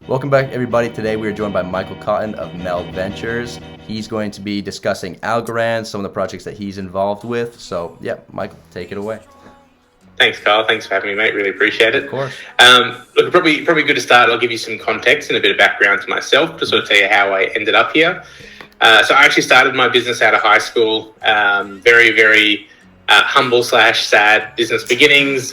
Welcome back, everybody. Today we are joined by Michael Cotton of Mel Ventures. He's going to be discussing Algorand, some of the projects that he's involved with. So, yeah, Michael, take it away. Thanks, Carl. Thanks for having me, mate. Really appreciate it. Of course. Look, probably good to start. I'll give you some context and a bit of background to myself to sort of tell you how I ended up here. So I actually started my business out of high school. Very humble / sad business beginnings.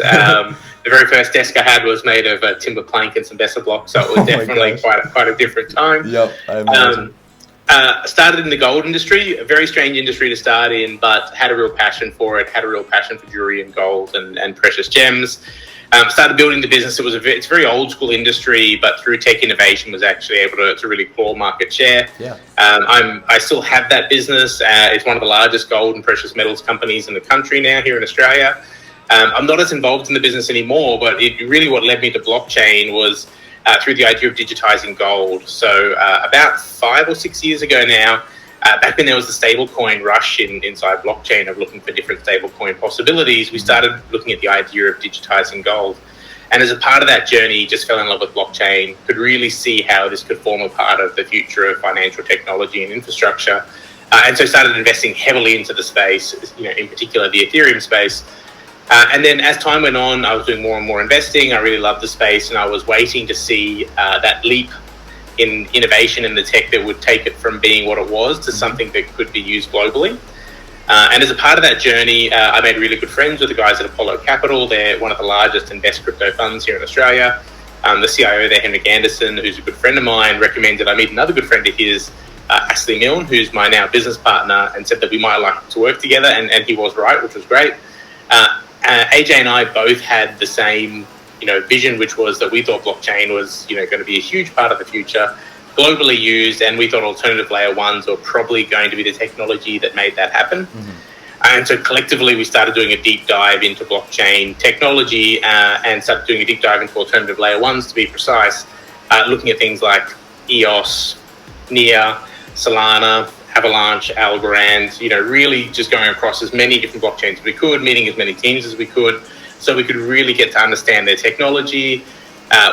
The very first desk I had was made of a timber plank and some Besser blocks, so it was definitely quite a different time. Yep, I imagine. Started in the gold industry, a very strange industry to start in, but had a real passion for it, had a real passion for jewelry and gold and precious gems. Started building the business. It's a very old school industry, but through tech innovation was actually able to really claw market share. Yeah. I still have that business. It's one of the largest gold and precious metals companies in the country now here in Australia. I'm not as involved in the business anymore, but what led me to blockchain was through the idea of digitizing gold. So about 5 or 6 years ago now, back when there was the stablecoin rush inside blockchain of looking for different stablecoin possibilities, we started looking at the idea of digitizing gold. And as a part of that journey, just fell in love with blockchain, could really see how this could form a part of the future of financial technology and infrastructure. And so started investing heavily into the space, in particular the Ethereum space. And then as time went on, I was doing more and more investing. I really loved the space, and I was waiting to see that leap in innovation in the tech that would take it from being what it was to something that could be used globally. And as a part of that journey, I made really good friends with the guys at Apollo Capital. They're one of the largest and best crypto funds here in Australia. The CIO there, Henrik Anderson, who's a good friend of mine, recommended I meet another good friend of his, Ashley Milne, who's my now business partner, and said that we might like to work together. And he was right, which was great. AJ and I both had the same, vision, which was that we thought blockchain was, going to be a huge part of the future, globally used, and we thought alternative layer ones were probably going to be the technology that made that happen. Mm-hmm. And so collectively, we started doing a deep dive into blockchain technology and started doing a deep dive into alternative layer ones, to be precise, looking at things like EOS, NEAR, Solana, Avalanche, Algorand, really just going across as many different blockchains as we could, meeting as many teams as we could, so we could really get to understand their technology,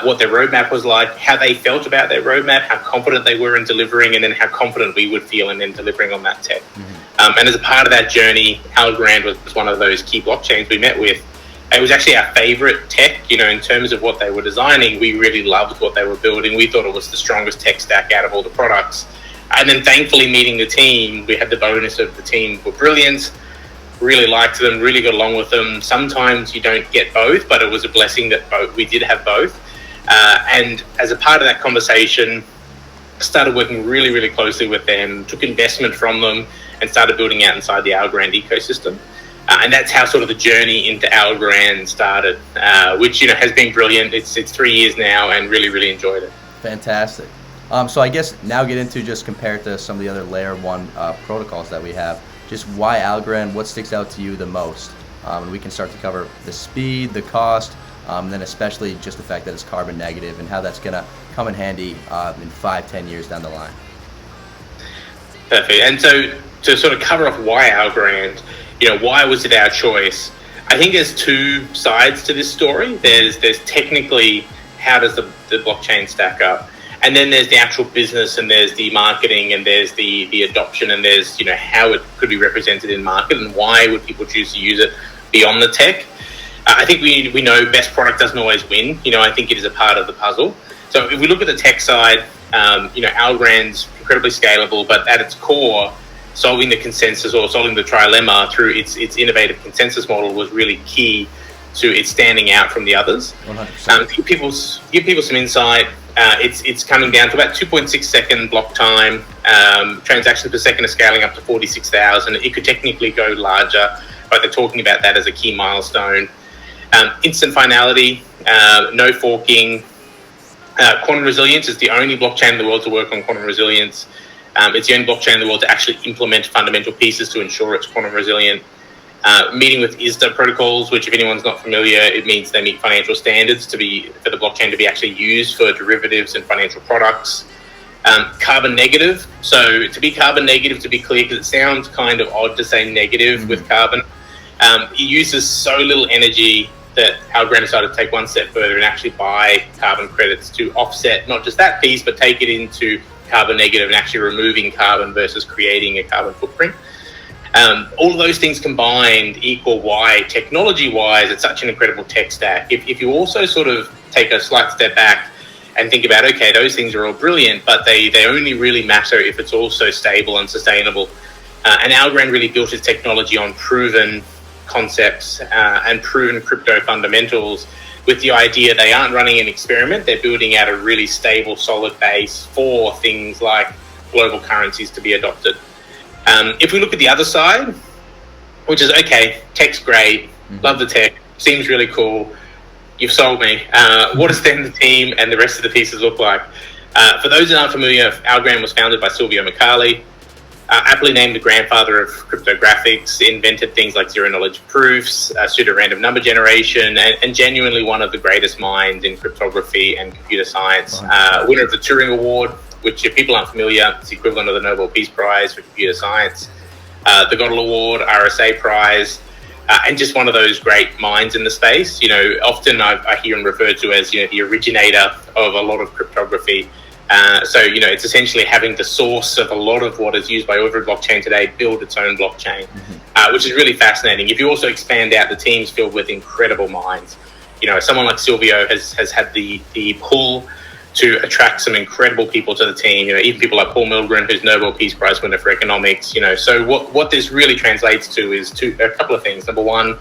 what their roadmap was like, how they felt about their roadmap, how confident they were in delivering, and then how confident we would feel in then delivering on that tech. Mm-hmm. And as a part of that journey, Algorand was one of those key blockchains we met with. It was actually our favorite tech, in terms of what they were designing. We really loved what they were building. We thought it was the strongest tech stack out of all the products. And then thankfully meeting the team, we had the bonus of the team were brilliant, really liked them, really got along with them. Sometimes you don't get both, but it was a blessing that we did have both. And as a part of that conversation, started working really closely with them, took investment from them, and started building out inside the Algorand ecosystem. And that's how sort of the journey into Algorand started, which has been brilliant. It's 3 years now, and really enjoyed it. Fantastic. So I guess now get into just compare it to some of the other layer one protocols that we have. Just why Algorand? What sticks out to you the most? And we can start to cover the speed, the cost, and then especially just the fact that it's carbon negative and how that's going to come in handy in 5-10 years down the line. Perfect. And so to sort of cover off why Algorand, why was it our choice? I think there's two sides to this story. There's technically how does the blockchain stack up? And then there's the actual business, and there's the marketing, and there's the adoption, and there's how it could be represented in market, and why would people choose to use it beyond the tech. I think we know best product doesn't always win. I think it is a part of the puzzle. So if we look at the tech side, Algorand's incredibly scalable, but at its core, solving the consensus or solving the trilemma through its innovative consensus model was really key to it standing out from the others. 100%. To give people some insight. It's coming down to about 2.6 second block time. Transactions per second are scaling up to 46,000. It could technically go larger, but they're talking about that as a key milestone. Instant finality, no forking. Quantum resilience is the only blockchain in the world to work on quantum resilience. It's the only blockchain in the world to actually implement fundamental pieces to ensure it's quantum resilient. Meeting with ISDA protocols, which if anyone's not familiar, it means they meet financial standards for the blockchain to be actually used for derivatives and financial products. Carbon negative. So to be carbon negative, to be clear, because it sounds kind of odd to say negative with carbon, it uses so little energy that Algorand decided to take one step further and actually buy carbon credits to offset not just that piece, but take it into carbon negative and actually removing carbon versus creating a carbon footprint. All of those things combined equal why, technology-wise, it's such an incredible tech stack. If you also sort of take a slight step back and think about, okay, those things are all brilliant, but they only really matter if it's also stable and sustainable. And Algorand really built its technology on proven concepts and proven crypto fundamentals, with the idea they aren't running an experiment, they're building out a really stable, solid base for things like global currencies to be adopted. If we look at the other side, which is, okay, tech's great, love the tech, seems really cool, you've sold me. What does then the team and the rest of the pieces look like? For those that aren't familiar, Algorand was founded by Silvio Micali, aptly named the grandfather of cryptographics, invented things like zero-knowledge proofs, pseudo-random number generation, and genuinely one of the greatest minds in cryptography and computer science. Winner of the Turing Award, which, if people aren't familiar, is the equivalent of the Nobel Peace Prize for computer science, the Gödel Award, RSA Prize, and just one of those great minds in the space. You know, often I hear him referred to as, you know, the originator of a lot of cryptography. So, you know, it's essentially having the source of a lot of what is used by every blockchain today build its own blockchain, which is really fascinating. If you also expand out, the team's filled with incredible minds. You know, someone like Silvio has had the pull to attract some incredible people to the team, you know, even people like Paul Milgren, who's Nobel Peace Prize winner for economics, you know. So what this really translates to is a couple of things. Number one,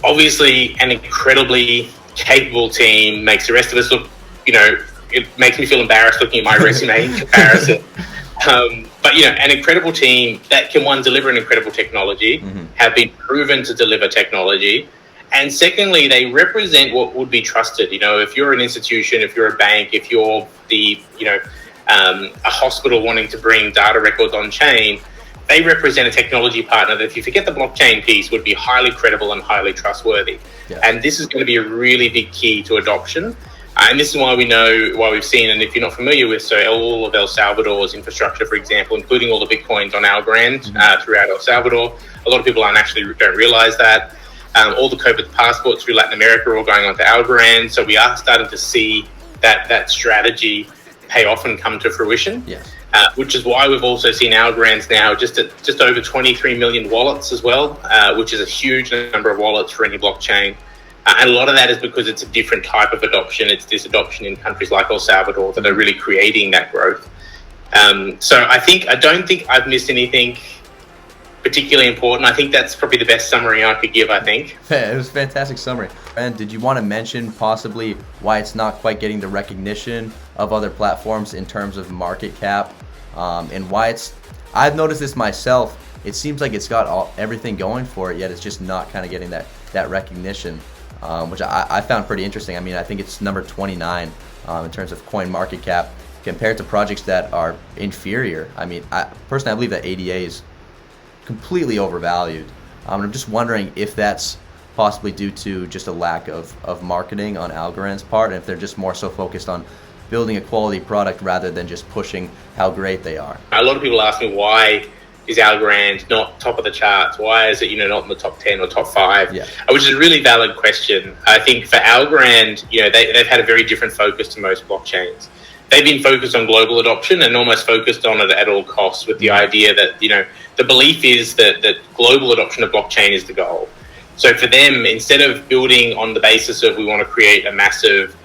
obviously an incredibly capable team makes the rest of us look, you know, it makes me feel embarrassed looking at my resume in comparison. But, you know, an incredible team that can, one, deliver an incredible technology, have been proven to deliver technology. And secondly, they represent what would be trusted. You know, if you're an institution, if you're a bank, if you're the, you know, a hospital wanting to bring data records on chain, they represent a technology partner that, if you forget the blockchain piece, would be highly credible and highly trustworthy. Yeah. And this is going to be a really big key to adoption. And this is why we've seen, and if you're not familiar with, so all of El Salvador's infrastructure, for example, including all the Bitcoins on Algorand throughout El Salvador, a lot of people don't realize that. All the COVID passports through Latin America are all going onto Algorand. So we are starting to see that strategy pay off and come to fruition. Yes. Which is why we've also seen Algorands now just over 23 million wallets as well, which is a huge number of wallets for any blockchain. And a lot of that is because it's a different type of adoption. It's this adoption in countries like El Salvador that are really creating that growth. So I don't think I've missed anything particularly important. I think that's probably the best summary I could give, I think. Yeah, it was a fantastic summary. And did you want to mention possibly why it's not quite getting the recognition of other platforms in terms of market cap, and why I've noticed this myself, it seems like it's got everything going for it, yet it's just not kind of getting that recognition, which I found pretty interesting. I mean, I think it's number 29 in terms of coin market cap compared to projects that are inferior. I mean, personally, I believe that ADA is completely overvalued. And I'm just wondering if that's possibly due to just a lack of marketing on Algorand's part, and if they're just more so focused on building a quality product rather than just pushing how great they are. A lot of people ask me, why is Algorand not top of the charts? Why is it, not in the top 10 or top 5? Yeah. Which is a really valid question. I think for Algorand, they've had a very different focus to most blockchains. They've been focused on global adoption and almost focused on it at all costs, with the idea that, the belief is that global adoption of blockchain is the goal. So for them, instead of building on the basis of we want to create a massive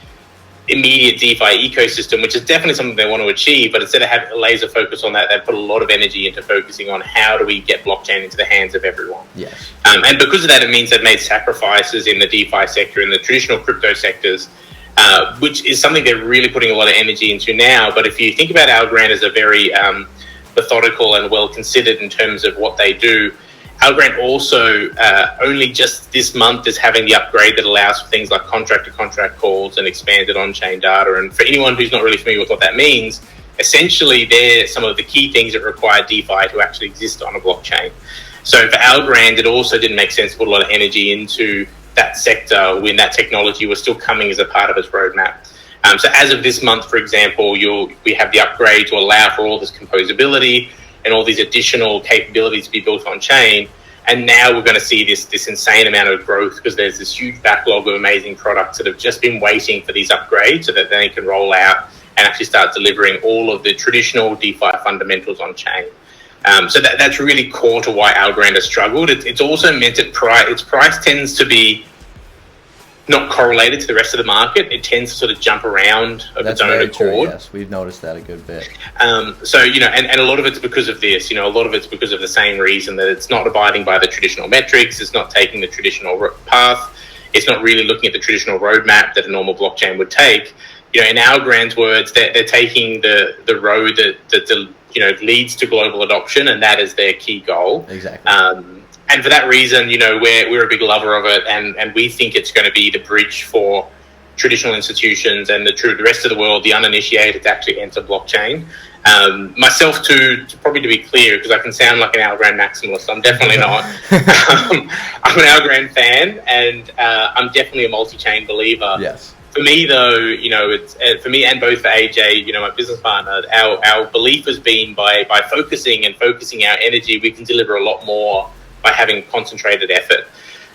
immediate DeFi ecosystem, which is definitely something they want to achieve, but instead of having a laser focus on that, they put a lot of energy into focusing on how do we get blockchain into the hands of everyone. Yes. And because of that, it means they've made sacrifices in the DeFi sector, in the traditional crypto sectors, which is something they're really putting a lot of energy into now. But if you think about Algorand as a very methodical and well considered in terms of what they do, Algorand also only just this month is having the upgrade that allows for things like contract-to-contract calls and expanded on-chain data. And for anyone who's not really familiar with what that means, essentially they're some of the key things that require DeFi to actually exist on a blockchain. So for Algorand, it also didn't make sense to put a lot of energy into that sector when that technology was still coming as a part of its roadmap. So as of this month, for example, we have the upgrade to allow for all this composability and all these additional capabilities to be built on chain. And now we're going to see this insane amount of growth because there's this huge backlog of amazing products that have just been waiting for these upgrades so that they can roll out and actually start delivering all of the traditional DeFi fundamentals on chain. So that's really core to why Algorand has struggled. It's also meant that its price tends to be not correlated to the rest of the market. It tends to sort of jump around of its own accord. Yes, we've noticed that a good bit. So, and a lot of it's because of this, a lot of it's because of the same reason that it's not abiding by the traditional metrics, it's not taking the traditional path, it's not really looking at the traditional roadmap that a normal blockchain would take. In Algorand's words, they're taking the road that leads to global adoption, and that is their key goal. Exactly. And for that reason, we're a big lover of it, and we think it's going to be the bridge for traditional institutions and the rest of the world, the uninitiated, to actually enter blockchain. Myself too, probably to be clear, because I can sound like an Algorand maximalist. I'm definitely not. I'm an Algorand fan, and I'm definitely a multi-chain believer. Yes. For me, though, it's for me and both for AJ, my business partner, our belief has been by focusing our energy, we can deliver a lot more by having concentrated effort.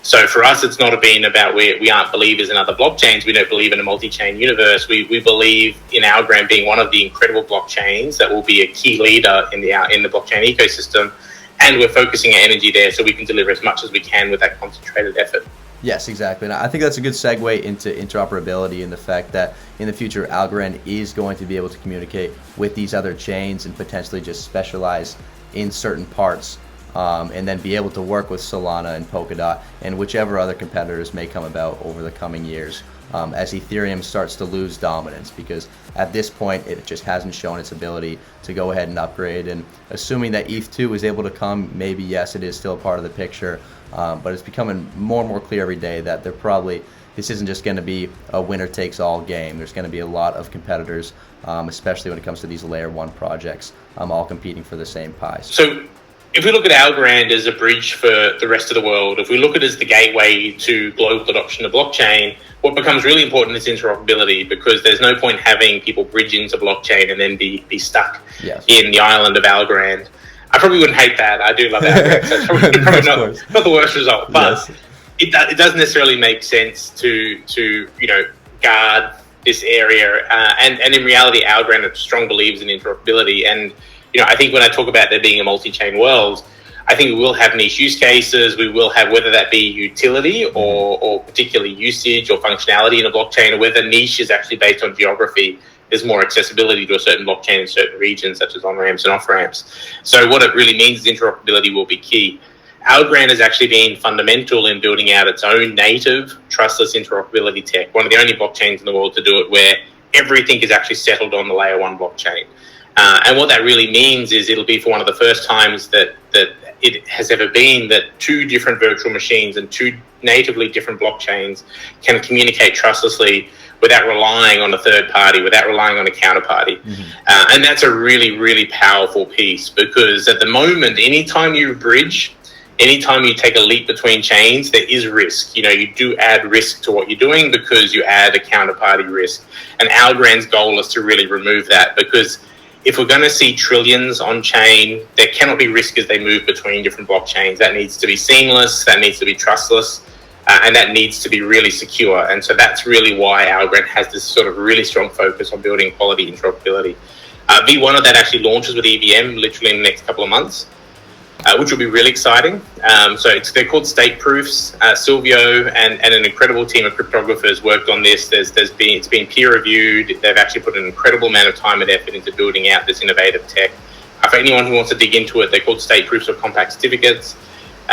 So for us, it's not been about we aren't believers in other blockchains. We don't believe in a multi-chain universe. We believe in Algorand being one of the incredible blockchains that will be a key leader in the blockchain ecosystem, and we're focusing our energy there so we can deliver as much as we can with that concentrated effort. Yes, exactly. And I think that's a good segue into interoperability and the fact that in the future, Algorand is going to be able to communicate with these other chains and potentially just specialize in certain parts, and then be able to work with Solana and Polkadot and whichever other competitors may come about over the coming years, as Ethereum starts to lose dominance, because at this point it just hasn't shown its ability to go ahead and upgrade. And assuming that ETH2 is able to come, maybe yes, it is still a part of the picture, but it's becoming more and more clear every day that this isn't just going to be a winner takes all game. There's going to be a lot of competitors, especially when it comes to these layer 1 projects, all competing for the same pie. So if we look at Algorand as a bridge for the rest of the world, if we look at it as the gateway to global adoption of blockchain, what becomes really important is interoperability, because there's no point having people bridge into blockchain and then be stuck in the island of Algorand. I probably wouldn't hate that. I do love Algorand, so it's probably not the worst result. But it doesn't necessarily make sense to guard this area. And in reality, Algorand are strong believers in interoperability. And I think when I talk about there being a multi-chain world, I think we will have niche use cases. We will have, whether that be utility or particularly usage or functionality in a blockchain, or whether niche is actually based on geography. There's more accessibility to a certain blockchain in certain regions, such as on-ramps and off-ramps. So what it really means is interoperability will be key. Algorand has actually been fundamental in building out its own native trustless interoperability tech, one of the only blockchains in the world to do it, where everything is actually settled on the layer 1 blockchain. And what that really means is it'll be for one of the first times that it has ever been that two different virtual machines and two natively different blockchains can communicate trustlessly without relying on a third party, without relying on a counterparty. Mm-hmm. And that's a really, really powerful piece, because at the moment, anytime you bridge, anytime you take a leap between chains, there is risk. You do add risk to what you're doing because you add a counterparty risk. And Algorand's goal is to really remove that, because if we're going to see trillions on chain, there cannot be risk as they move between different blockchains. That needs to be seamless, that needs to be trustless, and that needs to be really secure. And so that's really why Algorand has this sort of really strong focus on building quality interoperability. V1 of that actually launches with EVM literally in the next couple of months, which will be really exciting. They're called state proofs. Silvio and an incredible team of cryptographers worked on this. It's been peer reviewed. They've actually put an incredible amount of time and effort into building out this innovative tech. For anyone who wants to dig into it, they're called state proofs or compact certificates.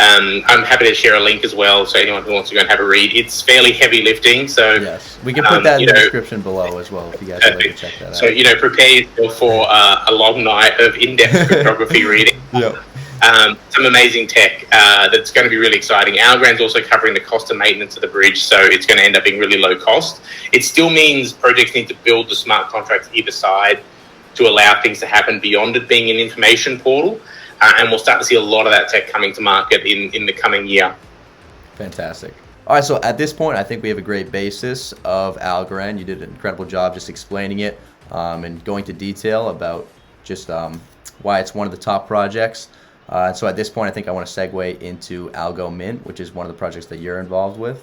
I'm happy to share a link as well, so anyone who wants to go and have a read. It's fairly heavy lifting, so yes, we can put that in the description below as well if you guys would like to check that out. So prepare yourself for a long night of in-depth cryptography reading. Yep. Some amazing tech that's going to be really exciting. Algorand's also covering the cost of maintenance of the bridge, so it's going to end up being really low cost. It still means projects need to build the smart contracts either side to allow things to happen beyond it being an information portal, and we'll start to see a lot of that tech coming to market in the coming year. Fantastic. All right, so at this point, I think we have a great basis of Algorand. You did an incredible job just explaining it and going to detail about just why it's one of the top projects. So at this point, I think I want to segue into Algomin, which is one of the projects that you're involved with.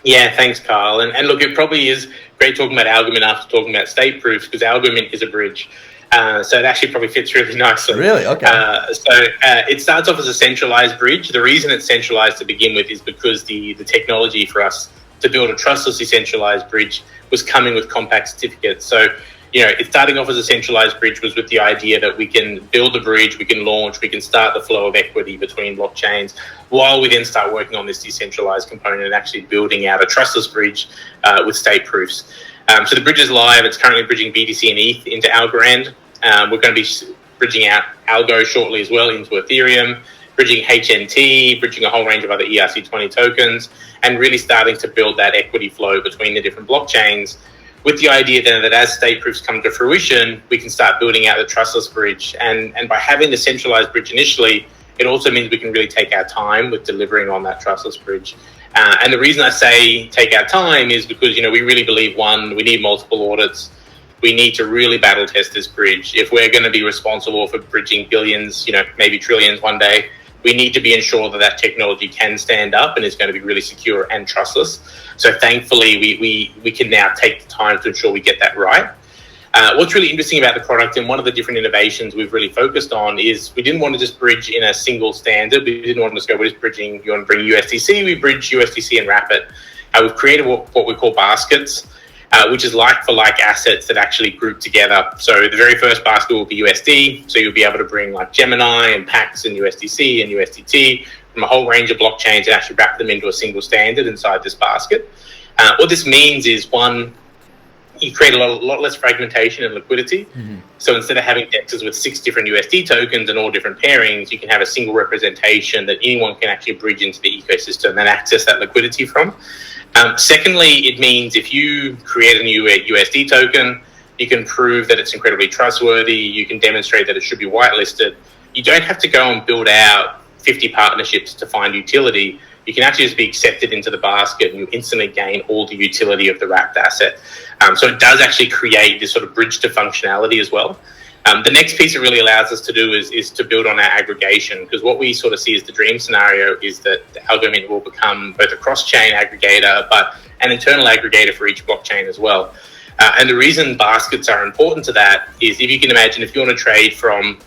Yeah, thanks, Carl. And look, it probably is great talking about Algomin after talking about state proofs, because Algomin is a bridge. So it actually probably fits really nicely. Really? Okay. It starts off as a centralized bridge. The reason it's centralized to begin with is because the technology for us to build a trustless decentralized bridge was coming with compact certificates. So, it's starting off as a centralized bridge was with the idea that we can build the bridge, we can launch, we can start the flow of equity between blockchains, while we then start working on this decentralized component and actually building out a trustless bridge with state proofs. So the bridge is live. It's currently bridging BTC and ETH into Algorand. We're going to be bridging out Algo shortly as well into Ethereum, bridging HNT, bridging a whole range of other ERC20 tokens, and really starting to build that equity flow between the different blockchains, with the idea then that as state proofs come to fruition, we can start building out the trustless bridge. And by having the centralized bridge initially, it also means we can really take our time with delivering on that trustless bridge. And the reason I say take our time is because, we really believe, one, we need multiple audits. We need to really battle test this bridge. If we're going to be responsible for bridging billions, maybe trillions one day, we need to be ensured that that technology can stand up and is going to be really secure and trustless. So thankfully, we can now take the time to ensure we get that right. What's really interesting about the product, and one of the different innovations we've really focused on, is we didn't want to just bridge in a single standard. We didn't want to just go, we're just bridging, you want to bring USDC, we bridge USDC and wrap it. We've created what we call baskets, which is like-for-like assets that actually group together. So the very first basket will be USD. So you'll be able to bring like Gemini and Pax and USDC and USDT from a whole range of blockchains and actually wrap them into a single standard inside this basket. What this means is, one, you create a lot less fragmentation and liquidity. Mm-hmm. So instead of having DEXs with 6 different USD tokens and all different pairings, you can have a single representation that anyone can actually bridge into the ecosystem and access that liquidity from. Secondly, it means if you create a new USD token, you can prove that it's incredibly trustworthy. You can demonstrate that it should be whitelisted. You don't have to go and build out 50 partnerships to find utility. You can actually just be accepted into the basket and you instantly gain all the utility of the wrapped asset. So it does actually create this sort of bridge to functionality as well. The next piece it really allows us to do is to build on our aggregation, because what we sort of see as the dream scenario is that the Algomin will become both a cross-chain aggregator, but an internal aggregator for each blockchain as well. And the reason baskets are important to that is, if you can imagine, if you want to trade from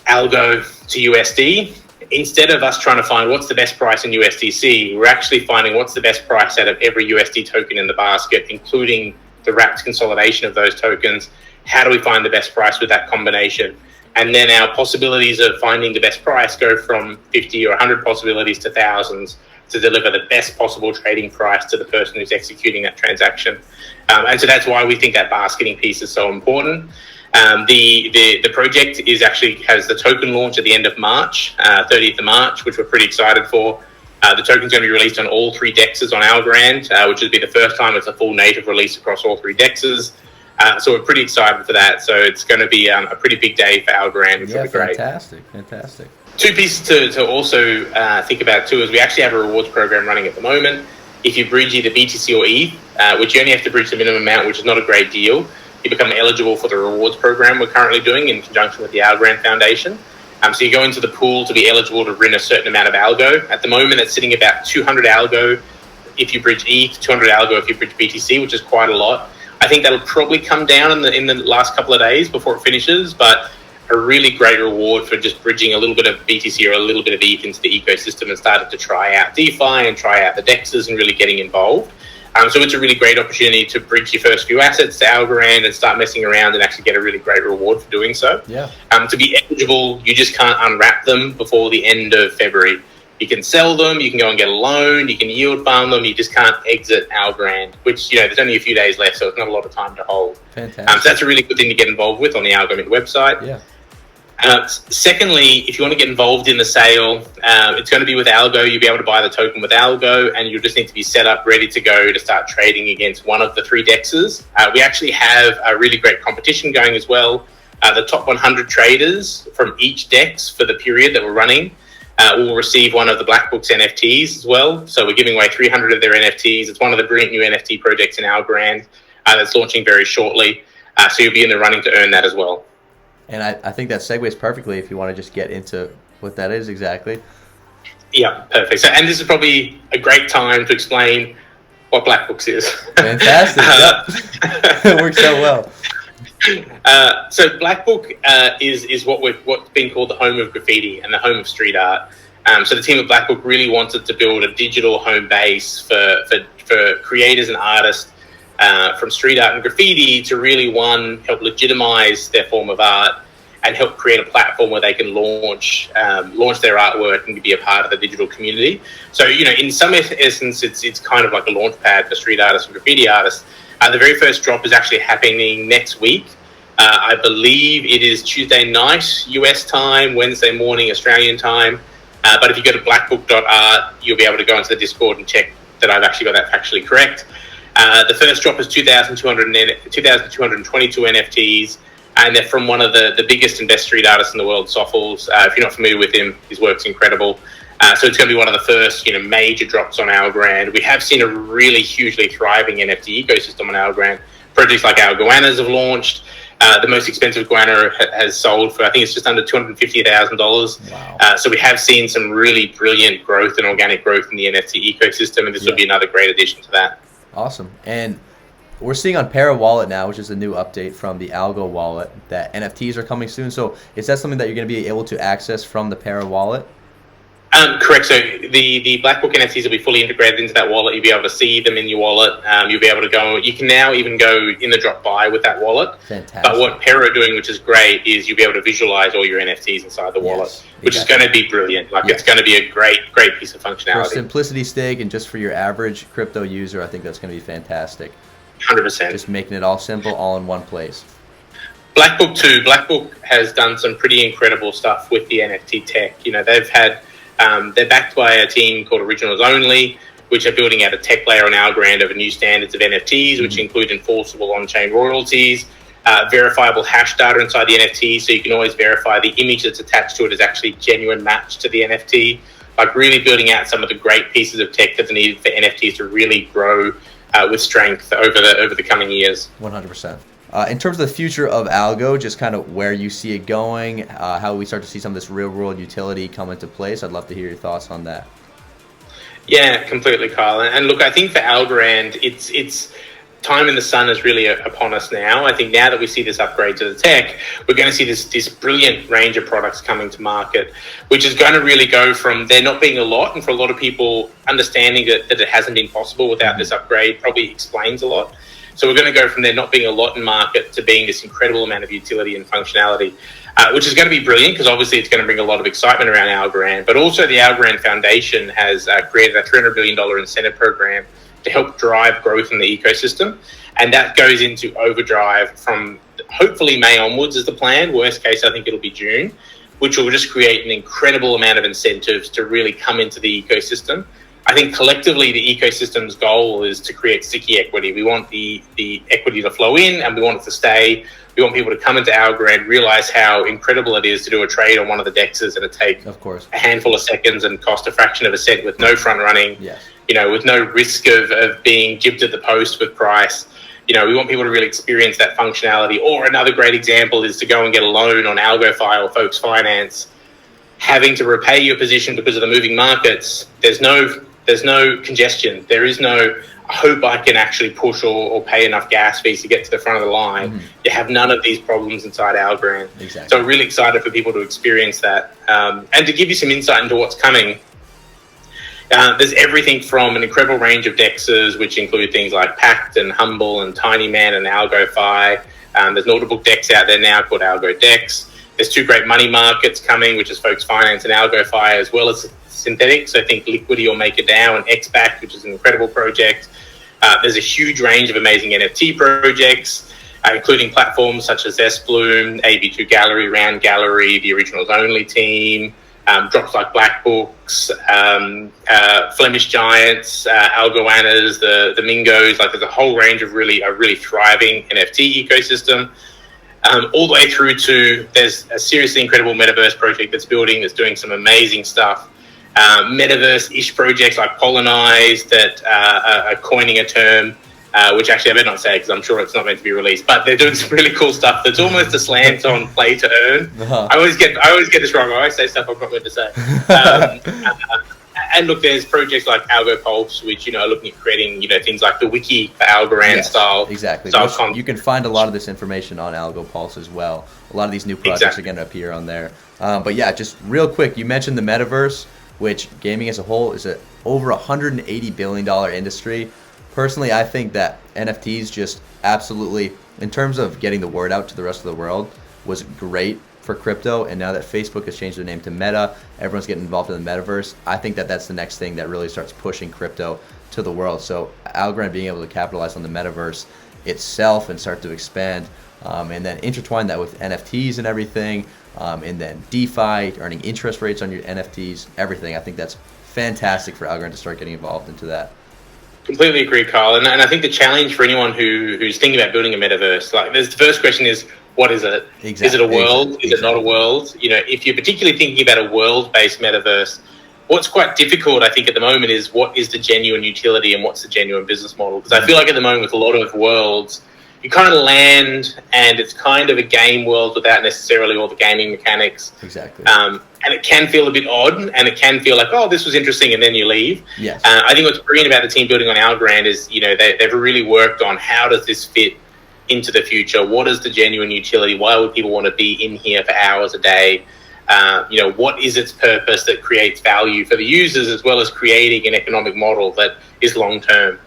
Algo to USD, instead of us trying to find what's the best price in USDC, we're actually finding what's the best price out of every USD token in the basket, including the wrapped consolidation of those tokens. How do we find the best price with that combination? And then our possibilities of finding the best price go from 50 or 100 possibilities to thousands to deliver the best possible trading price to the person who's executing that transaction. And so that's why we think that basketing piece is so important. The project has the token launch at the end of March, 30th of March, which we're pretty excited for. The token's going to be released on all 3 DEXs on Algorand, which will be the first time it's a full native release across all 3 DEXs. So we're pretty excited for that. So it's going to be a pretty big day for Algorand, which will be great. Fantastic. 2 pieces to also think about too is we actually have a rewards program running at the moment. If you bridge either BTC or ETH, which you only have to bridge the minimum amount, which is not a great deal, you become eligible for the rewards program we're currently doing in conjunction with the Algorand Foundation. So you go into the pool to be eligible to win a certain amount of Algo. At the moment, it's sitting about 200 Algo if you bridge ETH, 200 Algo if you bridge BTC, which is quite a lot. I think that'll probably come down in the last couple of days before it finishes, but a really great reward for just bridging a little bit of BTC or a little bit of ETH into the ecosystem and started to try out DeFi and try out the DEXs and really getting involved. So it's a really great opportunity to bridge your first few assets to Algorand and start messing around and actually get a really great reward for doing so. Yeah. To be eligible, you just can't unwrap them before the end of February. You can sell them, you can go and get a loan, you can yield farm them, you just can't exit Algorand, which, there's only a few days left, so it's not a lot of time to hold. Fantastic. So that's a really good thing to get involved with on the Algomin website. Yeah. Secondly, if you want to get involved in the sale, it's going to be with Algo. You'll be able to buy the token with Algo, and you'll just need to be set up, ready to go to start trading against one of the 3 DEXs. We actually have a really great competition going as well. The top 100 traders from each DEX for the period that we're running will receive one of the Blackbook's NFTs as well. So we're giving away 300 of their NFTs. It's one of the brilliant new NFT projects in Algorand that's launching very shortly. So you'll be in the running to earn that as well. And I think that segues perfectly if you want to just get into what that is exactly. Yeah, perfect. So, and this is probably a great time to explain what Blackbooks is. Fantastic. Yep. It works out well. So Blackbook is what's been called the home of graffiti and the home of street art. So the team at Blackbook really wanted to build a digital home base for creators and artists from street art and graffiti to really, help legitimize their form of art and help create a platform where they can launch their artwork and be a part of the digital community. So, in some essence, it's kind of like a launch pad for street artists and graffiti artists. The very first drop is actually happening next week. I believe it is Tuesday night US time, Wednesday morning Australian time. But if you go to blackbook.art, you'll be able to go into the Discord and check that I've actually got that factually correct. The first drop is 2,222 NFTs, and they're from one of the biggest and best street artists in the world, Soffles. If you're not familiar with him, his work's incredible. So it's going to be one of the first, major drops on Algorand. We have seen a really hugely thriving NFT ecosystem on Algorand. Projects like Algorands have launched. The most expensive guano has sold for, I think it's just under $250,000. Wow. So we have seen some really brilliant growth and organic growth in the NFT ecosystem, and this will be another great addition to that. Awesome. And we're seeing on Para Wallet now, which is a new update from the Algo wallet, that NFTs are coming soon. So is that something that you're going to be able to access from the Para Wallet? Correct. So the Blackbook NFTs will be fully integrated into that wallet. You'll be able to see them in your wallet. You'll be able to go. You can now even go in the drop buy with that wallet. Fantastic. But what Para are doing, which is great, is you'll be able to visualize all your NFTs inside the wallet, which is going to be brilliant. It's going to be a great piece of functionality. For simplicity's sake, and just for your average crypto user, I think that's going to be fantastic. 100%. Just making it all simple, all in one place. Blackbook too. Blackbook has done some pretty incredible stuff with the NFT tech. They've had. They're backed by a team called Originals Only, which are building out a tech layer on Algorand over new standards of NFTs, which include enforceable on-chain royalties, verifiable hash data inside the NFT, so you can always verify the image that's attached to it is actually genuine match to the NFT. Really building out some of the great pieces of tech that's needed for NFTs to really grow with strength over the coming years. 100%. In terms of the future of Algo, just kind of where you see it going, how we start to see some of this real-world utility come into place, I'd love to hear your thoughts on that. Yeah, completely, Kyle. And look, I think for Algorand, it's time in the sun is really upon us now. I think now that we see this upgrade to the tech, we're going to see this brilliant range of products coming to market, which is going to really go from there not being a lot, and for a lot of people, understanding that it hasn't been possible without this upgrade probably explains a lot. So we're going to go from there not being a lot in market to being this incredible amount of utility and functionality, which is going to be brilliant because obviously it's going to bring a lot of excitement around Algorand. But also the Algorand Foundation has created a $300 billion incentive program to help drive growth in the ecosystem. And that goes into overdrive from hopefully May onwards is the plan. Worst case, I think it'll be June, which will just create an incredible amount of incentives to really come into the ecosystem. I think collectively the ecosystem's goal is to create sticky equity. We want the equity to flow in and we want it to stay. We want people to come into Algorand, realize how incredible it is to do a trade on one of the DEXs and it take of course a handful of seconds and cost a fraction of a cent with no front running, with no risk of being jibbed at the post with price. We want people to really experience that functionality. Or another great example is to go and get a loan on AlgoFi or Folks Finance, having to repay your position because of the moving markets. There's no congestion. There is no, I hope I can actually push or pay enough gas fees to get to the front of the line. You have none of these problems inside Algorand. Exactly. So I'm really excited for people to experience that. And to give you some insight into what's coming, there's everything from an incredible range of DEXs, which include things like Pact and Humble and Tiny Man and AlgoFi. There's an order book DEX out there now called Algo DEX. There's two great money markets coming, which is Folks Finance and AlgoFi, as well as synthetics. So I think Liquidity or MakerDAO and XBack, which is an incredible project. There's a huge range of amazing NFT projects, including platforms such as S-Bloom, AB2 Gallery, Round Gallery, the Originals Only team, drops like Blackbooks, Flemish Giants, Algorands, the Mingos. There's a whole range of a really thriving NFT ecosystem. All the way through to there's a seriously incredible Metaverse project that's doing some amazing stuff. Metaverse-ish projects like Colonize that are coining a term which actually I better not say because I'm sure it's not meant to be released. But they're doing some really cool stuff. That's almost a slant on play to earn. I always get this wrong. I always say stuff I'm not meant to say. And look, there's projects like Algo Pulse, which are looking at creating things like the wiki for Algorand style. Exactly. You can find a lot of this information on Algo Pulse as well. A lot of these new projects are going to appear on there. But yeah, just real quick, you mentioned the Metaverse, which gaming as a whole is a over $180 billion industry. Personally, I think that NFTs just absolutely, in terms of getting the word out to the rest of the world, was great for crypto. And now that Facebook has changed their name to Meta, everyone's getting involved in the Metaverse. I think that that's the next thing that really starts pushing crypto to the world. So Algorand being able to capitalize on the Metaverse itself and start to expand, and then intertwine that with NFTs and everything, and then DeFi, earning interest rates on your NFTs, everything. I think that's fantastic for Algorand to start getting involved into that. Completely agree, Carl. And I think the challenge for anyone who's thinking about building a metaverse, the first question is, what is it? Exactly. Is it a world? Exactly. Is it not a world? If you're particularly thinking about a world-based metaverse, what's quite difficult, I think, at the moment is what is the genuine utility and what's the genuine business model? Because I feel like at the moment with a lot of worlds, you kind of land and it's kind of a game world without necessarily all the gaming mechanics. Exactly. And it can feel a bit odd, and it can feel like, oh, this was interesting, and then you leave. Yes. I think what's brilliant about the team building on Algorand is, they've really worked on how does this fit into the future? What is the genuine utility? Why would people want to be in here for hours a day? What is its purpose that creates value for the users, as well as creating an economic model that is long term?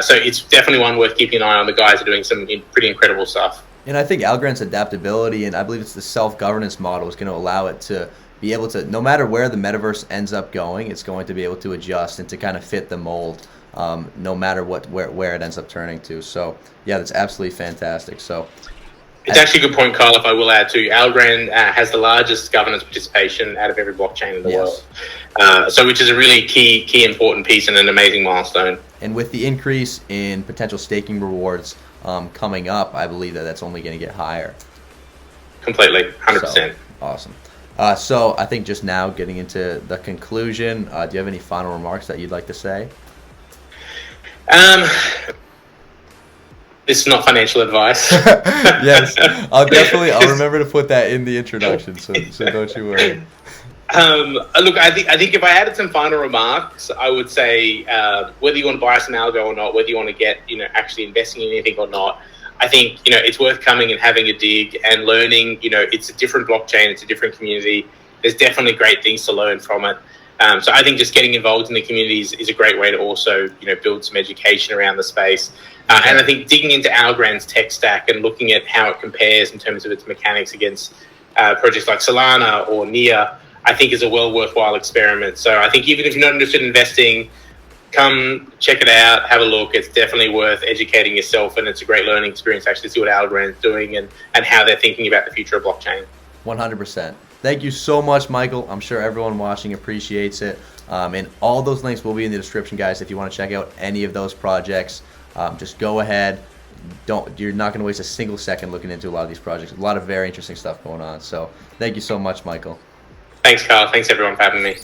So it's definitely one worth keeping an eye on. The guys are doing some pretty incredible stuff. And I think Algorand's adaptability, and I believe it's the self-governance model, is going to allow it to be able to, no matter where the metaverse ends up going, it's going to be able to adjust and to kind of fit the mold, no matter where it ends up turning to. So yeah, that's absolutely fantastic. So it's actually a good point, Carl, if I will add too. Algorand has the largest governance participation out of every blockchain in the world. So which is a really key important piece and an amazing milestone. And with the increase in potential staking rewards coming up, I believe that that's only going to get higher. Completely, 100%. So, awesome. So I think just now getting into the conclusion, do you have any final remarks that you'd like to say? This is not financial advice. Yes, I'll remember to put that in the introduction, so don't you worry. Look, I think if I added some final remarks, I would say whether you want to buy some Algo or not, whether you want to get actually investing in anything or not, I think it's worth coming and having a dig and learning. It's a different blockchain, it's a different community. There's definitely great things to learn from it. So I think just getting involved in the communities is a great way to also build some education around the space. And I think digging into Algorand's tech stack and looking at how it compares in terms of its mechanics against projects like Solana or Nia, I think is a worthwhile experiment. So I think even if you're not interested in investing, come check it out, have a look. It's definitely worth educating yourself, and it's a great learning experience to actually see what Algorand's doing and how they're thinking about the future of blockchain. 100%. Thank you so much, Michael. I'm sure everyone watching appreciates it. And all those links will be in the description, guys. If you want to check out any of those projects, just go ahead. You're not going to waste a single second looking into a lot of these projects. A lot of very interesting stuff going on. So thank you so much, Michael. Thanks, Carl. Thanks, everyone, for having me.